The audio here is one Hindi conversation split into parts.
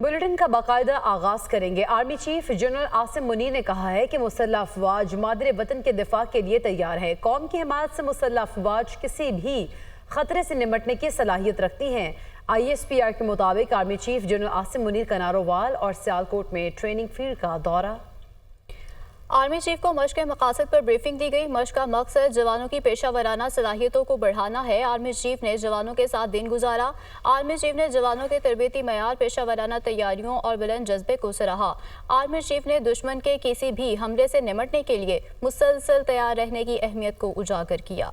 बुलेटिन का बाकायदा आगाज करेंगे। Army chief general Asim Munir ने कहा है कि मुसल्लह अफवाज मादरे वतन के दिफा के लिए तैयार है। कौम की हिमायत से मुसल्लह अफवाज किसी भी खतरे से निपटने की सलाहियत रखती हैं। ISPR के मुताबिक army chief general Asim Munir का नारोवाल और सियालकोट में ट्रेनिंग फील्ड का दौरा। आर्मी चीफ को मश्क के मकासद पर ब्रीफिंग दी गई। मश्क का मकसद जवानों की पेशा वराना सलाहियतों को बढ़ाना है। आर्मी चीफ ने जवानों के साथ दिन गुजारा। आर्मी चीफ ने जवानों के तरबीती मयार, पेशा वराना तैयारियों और बुलंद जज्बे को सराहा। आर्मी चीफ ने दुश्मन के किसी भी हमले से निपटने के लिए मुसलसल तैयार रहने की अहमियत को उजागर किया।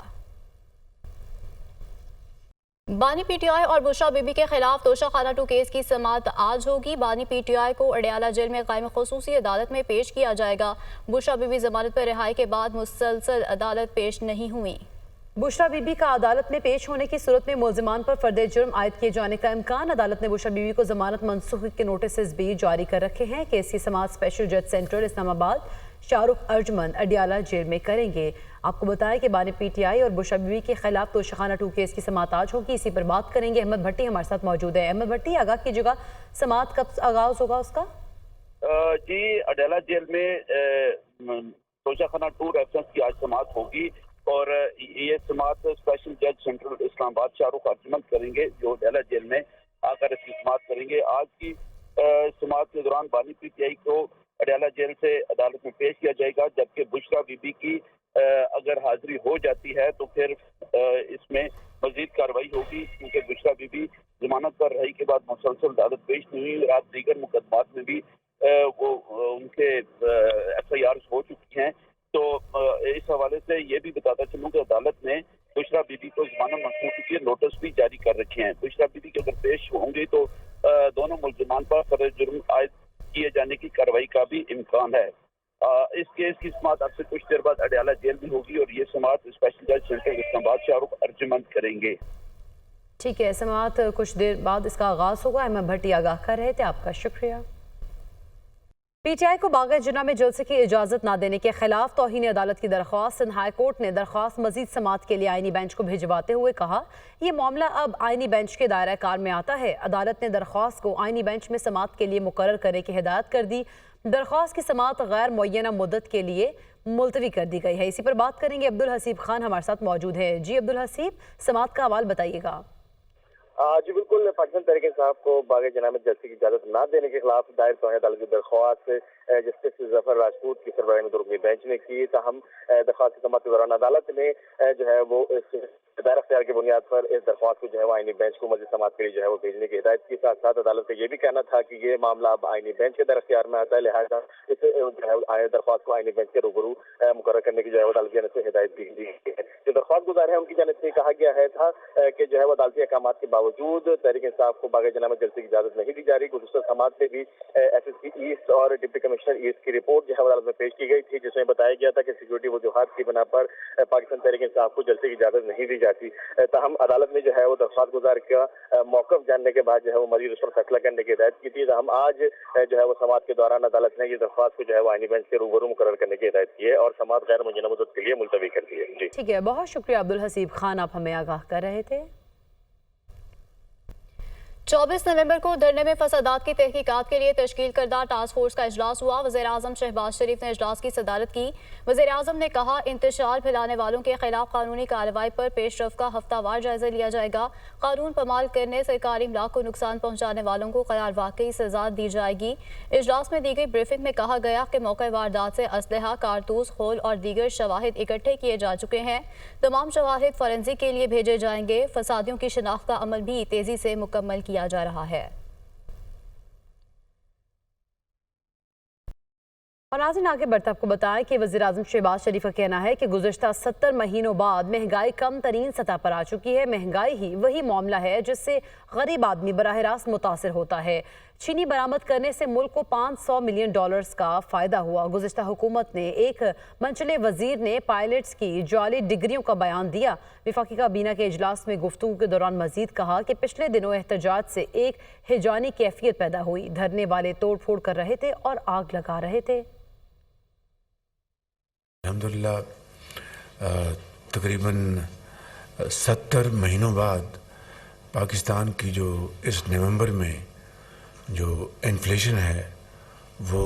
बानी PTI और बुशरा बीबी के खिलाफ तोशाखाना 2 केस की समाअत आज होगी। बानी PTI को अडयाला जेल में कायम खुसूसी अदालत में पेश किया जाएगा। बुशरा बीबी जमानत पर रिहाई के बाद मुसलसल अदालत पेश नहीं हुई। बुशरा बीबी का अदालत में पेश होने की सूरत में मुलजिमान पर फर्द जुर्म आयद किए जाने का इम्कान। अदालत ने बुशरा बीबी को जमानत मनसूखी के नोटिस भी जारी कर रखे हैं। केस की समाअत स्पेशल जज सेंट्रल इस्लामाबाद शाहरुख अर्जमन अडयाला जेल में करेंगे। आपको बताएं कि बानी PTI और बुशरा बीबी के खिलाफ तोशाखाना 2 केस की समाअत आज होगी। इसी पर बात करेंगे। अहमद भट्टी हमारे साथ मौजूद है। अहमद भट्टी, आगाह कीजिएगा, समाअत कब आगाज होगा उसका? जी, अडयाला जेल में तोशाखाना 2 रेफरेंस की आज समाअत होगी और ये समाअत स्पेशल जज सेंट्रल इस्लामाबाद शाहरुख अर्जमन करेंगे, जो अडयाला जेल में आकर इसकी समाअत करेंगे। आज की समाअत के दौरान बानी PTI को अडयाला जेल से अदालत में पेश किया जाएगा, जबकि बुशरा बीबी की अगर हाजिरी हो जाती है तो फिर इसमें मजीद कार्रवाई होगी, क्योंकि बुशरा बीबी जमानत पर रही के बाद मुसलसल अदालत पेश नहीं हुई। आप दीगर मुकदमात में भी वो उनके FIR हो चुकी हैं। तो इस हवाले से ये भी बताता चलूँ कि अदालत ने बुशरा बीबी को जमानत मनसूखी के नोटिस भी जारी कर रखे हैं। बुशरा बीबी के अगर पेश होंगे तो दोनों मुलजिमान पर फर्द जुर्म आयद किए जाने की कार्रवाई का भी इम्कान है। इस केस की समाअत अब से कुछ देर बाद अडयाला जेल में होगी और ये समाअत स्पेशल जज सेंट्रल इस्लामाबाद शाहरुख अर्जमन करेंगे। ठीक है, समाअत कुछ देर बाद इसका आगाज होगा। अहमद भट्टी आगाह कर रहे थे, आपका शुक्रिया। PTI को बाग़ जुना में जलसे की इजाज़त न देने के खिलाफ तौहीन अदालत की दरख्वास्त। सिंध हाई कोर्ट ने दरख्वास्त मजीद समाअत के लिए आईनी बेंच को भिजवाते हुए कहा, यह मामला अब आईनी बेंच के दायरा कार में आता है। अदालत ने दरख्वास्त को आईनी बेंच में समाअत के लिए मुकर्रर करने की हिदायत कर दी। दरख्वास्त की समाअत गैर मुअय्यना मुद्दत के लिए मुलतवी कर दी गई है। इसी पर बात करेंगे। अब्दुल हसीब खान हमारे साथ मौजूद है। जी अब्दुल हसीब, समाअत का हवाल बताइएगा। जी बिल्कुल, पाकिस्तान तहरीक इंसाफ को बाग़ जुना में जलसे की इजाजत न देने के खिलाफ दायर तौहीन अदालत की दरख्वास्त जस्टिस जफर राजपूत की सरबराही में रुकनी बेंच ने की। ताहम दरख्वास्त की समाअत के दौरान अदालत ने जो है वो दायर अख्तियार की बुनियाद पर इस दरख्वास्त को जो है वो आईनी बेंच को मज़ीद समाअत के लिए जो है वो भेजने की हिदायत की। साथ साथ अदालत का ये भी कहना था कि ये मामला अब आईनी बेंच के दायर अख्तियार में आता है, लिहाजा इस जो है दरख्वास्त को आईनी बेंच के रूबरू मुकर्रर करने की जो है वो अदालत की जानिब से हिदायत दी गई है। जो दरख्वास्त गुजार है उनकी जानिब से कहा गया है था कि जो है वो अदालती अहकाम के बावजूद तहरीक इंसाफ को बाग़ जुना में जलसे की इजाजत नहीं दी जा रही। गुज़श्ता समाअत में भी SSP ईस्ट और डिप्टी कमिश्नर ईस्ट की रिपोर्ट जो है अदालत में पेश की गई थी, जिसमें बताया गया था कि सिक्योरिटी वजूहात की बिना पर पाकिस्तान तहरीक इंसाफ को जलसे की इजाजत नहीं दी जाती। हम अदालत ने जो है वो दरख्वास्त गुजार का मौक़िफ़ जानने के बाद जो है वो मज़ीद उस पर फैसला करने की हिदायत की थी। हम आज जो है वो समाअत के दौरान अदालत ने ये दरख्वास्त को जो है वो आईनी बेंच के रूबरू मुकर्रर करने की हिदायत की है और समाअत गैर मुअय्यना मुद्दत के लिए मुलतवी कर दी है। जी ठीक है, बहुत शुक्रिया अब्दुल हसीब खान, आप हमें आगाह कर रहे थे। 24 नवंबर को धरने में फसादात की तहकीकात के लिए तश्कील करदा टास्क फोर्स का इजलास हुआ। वज़ीर-ए-आज़म शहबाज शरीफ ने इजलास की सदारत की। वज़ीर-ए-आज़म ने कहा, इंतशार फैलाने वालों के खिलाफ कानूनी कार्रवाई पर पेशरफ का हफ्तावार जायजा लिया जाएगा। कानून पमाल करने, सरकारी इमलाक को नुकसान पहुँचाने वालों को क़रार वाकई सजा दी जाएगी। इजलास में दी गई ब्रीफिंग में कहा गया कि मौके वारदात से असलहा, कारतूस, खोल और दीगर शवाहिद इकट्ठे किए जा चुके हैं। तमाम शवाहिद फॉरेंसिक के लिए भेजे जाएंगे। फसादियों की शिनाख्त का अमल भी तेजी से मुकम्मल किया जा रहा है। और नाज़रीन, आगे बढ़ते आपको बताएं कि वज़ीर-ए-आज़म शहबाज शरीफ का कहना है कि गुज़श्ता 70 महीनों बाद महंगाई कम तरीन सतह पर आ चुकी है। महंगाई ही वही मामला है जिससे गरीब आदमी बराह रास्त मुतासिर होता है। चीनी बरामद करने से मुल्क को $500 मिलियन का फ़ायदा हुआ। गुज़श्ता हुकूमत ने एक मंचले वज़ीर ने पायलट्स की जाली डिग्रियों का बयान दिया। वफाकी काबीना के इजलास में गुफ्तगू के दौरान मजीद कहा कि पिछले दिनों एहतजाज से एक हिजानी कैफियत पैदा हुई। धरने वाले तोड़ फोड़ कर रहे थे और आग लगा रहे थे। अल्हम्दुलिल्लाह तकरीबन 70 महीनों बाद पाकिस्तान की जो इस नवंबर में जो इन्फ्लेशन है वो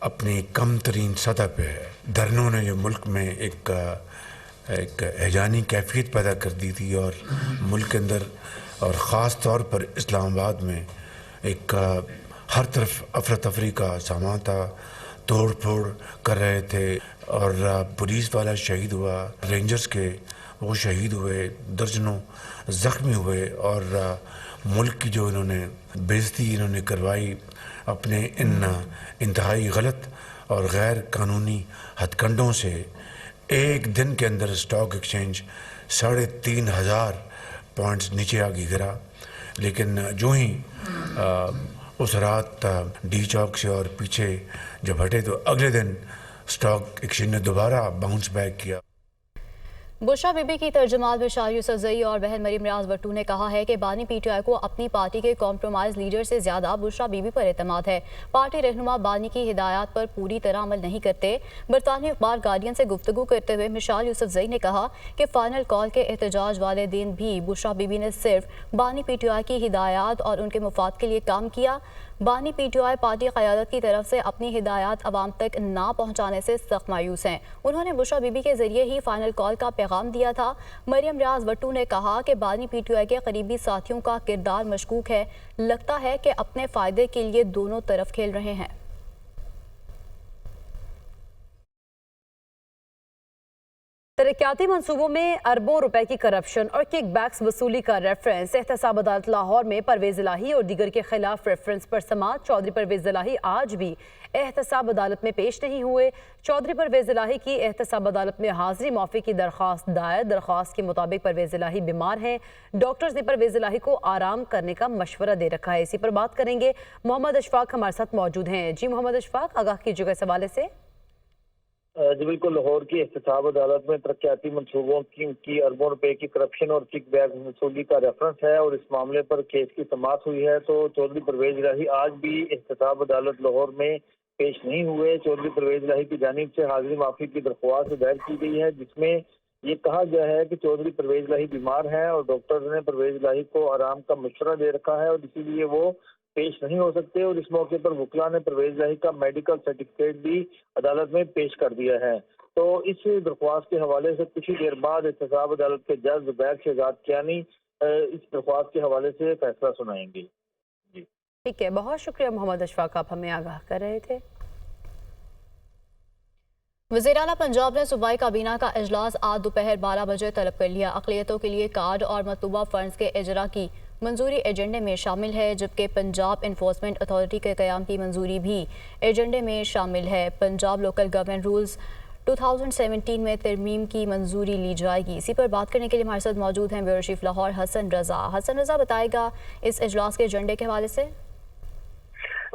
अपनी कम तरीन सतह पे है। धरनों ने जो मुल्क में एक हैजानी कैफियत पैदा कर दी थी और मुल्क के अंदर और ख़ास तौर पर इस्लामाबाद में एक हर तरफ अफरा तफरी का सामान था, तोड़ फोड़ कर रहे थे और पुलिस वाला शहीद हुआ, रेंजर्स के वो शहीद हुए, दर्जनों ज़ख्मी हुए और मुल्क की जो इन्होंने बेइज्जती इन्होंने करवाई अपने इन इंतहाई गलत और गैर कानूनी हथकंडों से। एक दिन के अंदर स्टॉक एक्सचेंज 3,500 पॉइंट्स नीचे आगे गिरा, लेकिन जो ही उस रात डी चौक से और पीछे जब हटे तो अगले दिन स्टॉक एक्सचेंज ने दोबारा बाउंस बैक किया। बुशरा बीबी की तर्जुमान बिशार यूसुफजई और बहन मरीम रियाज भट्टू ने कहा है कि बानी पीटीआई को अपनी पार्टी के कॉम्प्रोमाइज लीडर से ज्यादा बुशरा बीबी पर एतमाद है। पार्टी रहनुमा बानी की हिदायत पर पूरी तरह अमल नहीं करते। बरतानी अखबार गार्डियन से गुफ्तगू करते हुए मिशाल यूसुफजई ने कहा कि फाइनल कॉल के एहतजाज वाले दिन भी बुशरा बीबी ने सिर्फ बानी पीटीआई की हिदायत और उनके मुफाद के लिए काम किया। बानी पीटीआई पार्टी क़यादत की तरफ से अपनी हिदायत अवाम तक ना पहुँचाने से सख्त मायूस हैं। उन्होंने बुशरा बीबी के जरिए ही फाइनल कॉल का पैगाम दिया था। मरियम रियाज भट्टू ने कहा कि बानी पीटीआई के करीबी साथियों का किरदार मशकूक है, लगता है कि अपने फ़ायदे के लिए दोनों तरफ खेल रहे हैं। तरक्याती मंसूबों में अरबों रुपए की करप्शन और किकबैक्स वसूली का रेफरेंस एहतसाब अदालत लाहौर में परवेज इलाही और दीगर के खिलाफ रेफरेंस पर समाअत। चौधरी परवेज इलाही आज भी एहतसाब अदालत में पेश नहीं हुए। चौधरी परवेज इलाही की एहतसाब अदालत में हाजिरी माफी की दरख्वास्त दायर। दरख्वास्त के मुताबिक परवेज इलाही बीमार हैं। डॉक्टर्स ने परवेज इलाही को आराम करने का मशवरा दे रखा है। इसी पर बात करेंगे। मोहम्मद अशफाक हमारे साथ मौजूद हैं। जी मोहम्मद अशफाक, आगाह कीजिएगा इस हवाले से। जी बिल्कुल, लाहौर की एहतसाब अदालत में तरक्याती मनसूबों की अरबों रुपए की करप्शन और किक बैक वसूली का रेफरेंस है और इस मामले पर केस की समाअत हुई है। तो चौधरी परवेज इलाही आज भी एहतसाब अदालत लाहौर में पेश नहीं हुए। चौधरी परवेज इलाही की जानिब से हाजिरी माफी की दरख्वास्त दायर की गई है, जिसमें ये कहा गया है कि चौधरी परवेज इलाही बीमार हैं और डॉक्टर ने परवेज इलाही को आराम का मशवरा दे रखा है और इसीलिए वो पेश नहीं हो सकते। और इस मौके पर वकीला ने परवेज इलाही का मेडिकल सर्टिफिकेट भी अदालत में पेश कर दिया है। तो इस दरख्वास्त के हवाले से कुछ ही देर बाद एहतसाब अदालत के जज जुबैर शहजाद कियानी इस दरख्वास्त के हवाले से फैसला सुनाएंगे। जी ठीक है, बहुत शुक्रिया मोहम्मद अशफाक, आप हमें आगाह कर रहे थे। वज़ीर आला पंजाब ने सूबाई काबीना का इजलास आज दोपहर 12 बजे तलब कर लिया। अक़लियतों के लिए कार्ड और मतलूबा फंड्स के इजरा की मंजूरी एजेंडे में शामिल है, जबकि पंजाब इन्फोर्समेंट अथॉरिटी के क़याम की मंजूरी भी एजेंडे में शामिल है। पंजाब लोकल गवर्नमेंट रूल्स 2017 में तरमीम की मंजूरी ली जाएगी। इसी पर बात करने के लिए हमारे साथ मौजूद हैं ब्यूरो चीफ लाहौर हसन रजा बताएगा इस इजलास के एजेंडे के हवाले से।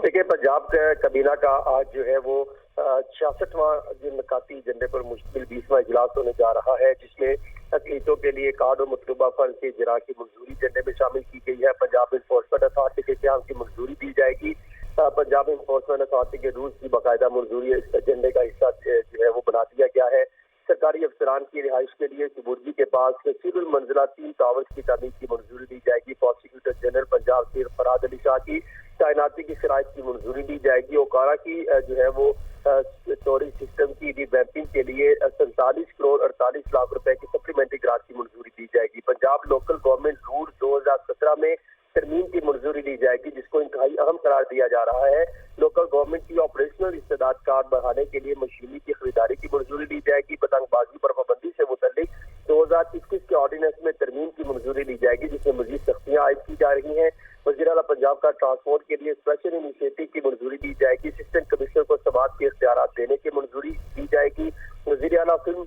देखिए, पंजाब काबीना का आज जो है वो 66वां नकाती एजेंडे पर मुश्तमिल 20वां इजलास होने जा रहा है, जिसमें अक़लियतों के लिए कार्ड और मतलूबा फंड के इजरा की मंजूरी एजेंडे में शामिल की गई है। पंजाब इन्फोर्समेंट अथॉरिटी के क़याम की मंजूरी दी जाएगी। पंजाब इन्फोर्समेंट अथॉरिटी के रूल्स की बाकायदा मंजूरी इस एजेंडे का हिस्सा जो है वो बना दिया गया है। सरकारी अफसरान की रिहाइश के लिए सुबुर्गी के पास सिविल मंजिला 3 टावर्स की तामीर की मंजूरी दी जाएगी। प्रोसिक्यूटर जनरल पंजाब से फराद अली शाह की तैनाती की शराइत की मंजूरी दी जाएगी। ओकारा की जो है वो स्टोरेज सिस्टम की रिवैम्पिंग के लिए 47 करोड़ 48 लाख रुपए की सप्लीमेंट्री ग्रांट की मंजूरी दी जाएगी। पंजाब लोकल गवर्नमेंट रूल 2017 में तरमीम की मंजूरी दी जाएगी, जिसको इंतहाई अहम करार दिया जा रहा है। लोकल गवर्नमेंट की ऑपरेशनल इस्तेदाद कार्ड बढ़ाने के लिए मशीनरी की खरीदारी की मंजूरी दी जाएगी। पतंगबाजी पर पाबंदी से मुतल्लिक 2021 के ऑर्डिनेंस में तरमीम की मंजूरी दी जाएगी, जिसमें मजीद सख्तियां आयद की जा रही हैं। वज़ीर आला पंजाब का ट्रांसपोर्ट के लिए स्पेशल इनिशिएटिव की मंजूरी दी जाएगी। असिस्टेंट कमिश्नर को समाअत के इख्तियारात देने की मंजूरी दी जाएगी। वज़ीर आला फिल्म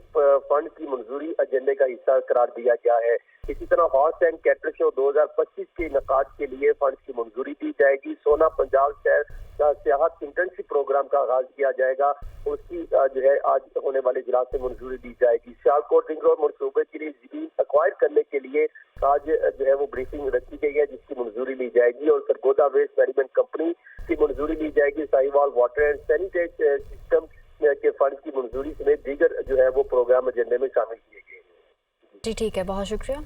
फंड की मंजूरी एजेंडे का हिस्सा करार दिया गया है। इसी तरह हॉर्स एंड कैटल शो 2025 के इनकाद के लिए फंड की मंजूरी दी जाएगी। सोना पंजाब शहर सियाहत इंटर्नशिप प्रोग्राम का आगाज किया जाएगा, उसकी जो है आज होने वाले इजलास से मंजूरी दी जाएगी। सियालकोट रिंग रोड मनसूबे के लिए जमीन एक्वायर करने के लिए आज जो है वो ब्रीफिंग रखी गई है, जिसकी मंजूरी ली जाएगी। और सरगोदा वेस्ट मैनेजमेंट कंपनी की मंजूरी ली जाएगी। साहिवाल वाटर एंड सैनिटेज सिस्टम के फंड की मंजूरी समेत दीगर जो है वो प्रोग्राम एजेंडे में शामिल किए गए हैं। जी ठीक है, बहुत शुक्रिया।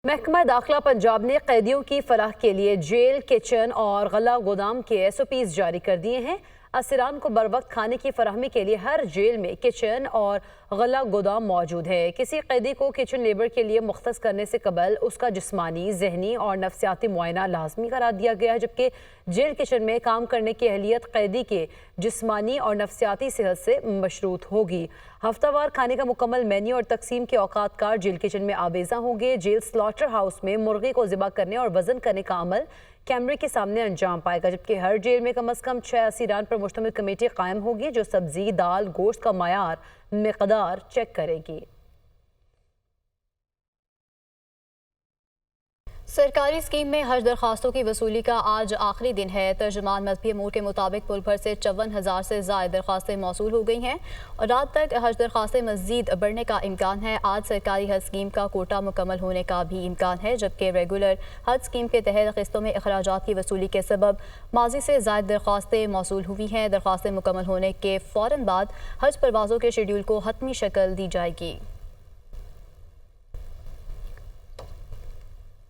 महकमा दाखिला पंजाब ने कैदियों की फलाह के लिए जेल, किचन और गला गोदाम के SOPs जारी कर दिए हैं। असीरान को बर वक्त खाने की फराहमी के लिए हर जेल में किचन और गला गोदाम मौजूद है। किसी कैदी को किचन लेबर के लिए मुख्तस करने से कबल उसका जिस्मानी, जहनी और नफ्सियाती मुआयना लाजमी करार दिया गया है, जबकि जेल किचन में काम करने की अहलियत कैदी के जिस्मानी और नफ्सियाती सेहत से मशरूत होगी। हफ्तावार खाने का मुकम्मल मेन्यू और तकसीम के औकात कार जेल किचन में आवेजा होंगे। जेल स्लॉटर हाउस में मुर्गी को ज़िबा करने और वजन करने का अमल कैमरे के सामने अंजाम पाएगा, जबकि हर जेल में कम अज़ कम 6 असीरान पर मुश्तमिल कमेटी कायम होगी जो सब्जी, दाल, गोश्त का मयार, मिकदार चेक करेगी। सरकारी स्कीम में हज दरखास्तों की वसूली का आज आखिरी दिन है। तर्जुमान मजहबी अमूर के मुताबिक मुल्क भर से 54,000 से ज़ायद दरखास्तें मौसूल हो गई हैं और रात तक हज दरखास्तें मज़ीद बढ़ने का इम्कान है। आज सरकारी हज स्कीम का कोटा मुकम्मल होने का भी इम्कान है, जबकि रेगुलर हज स्कीम के तहत किस्तों में अखराजात की वसूली के सबब माजी से ज़ायद दरखास्तें मौसूल हुई हैं। दरखास्तें मुकम्मल होने के फ़ौरन बाद हज परवाज़ों के शेड्यूल को हतमी शक्ल दी जाएगी।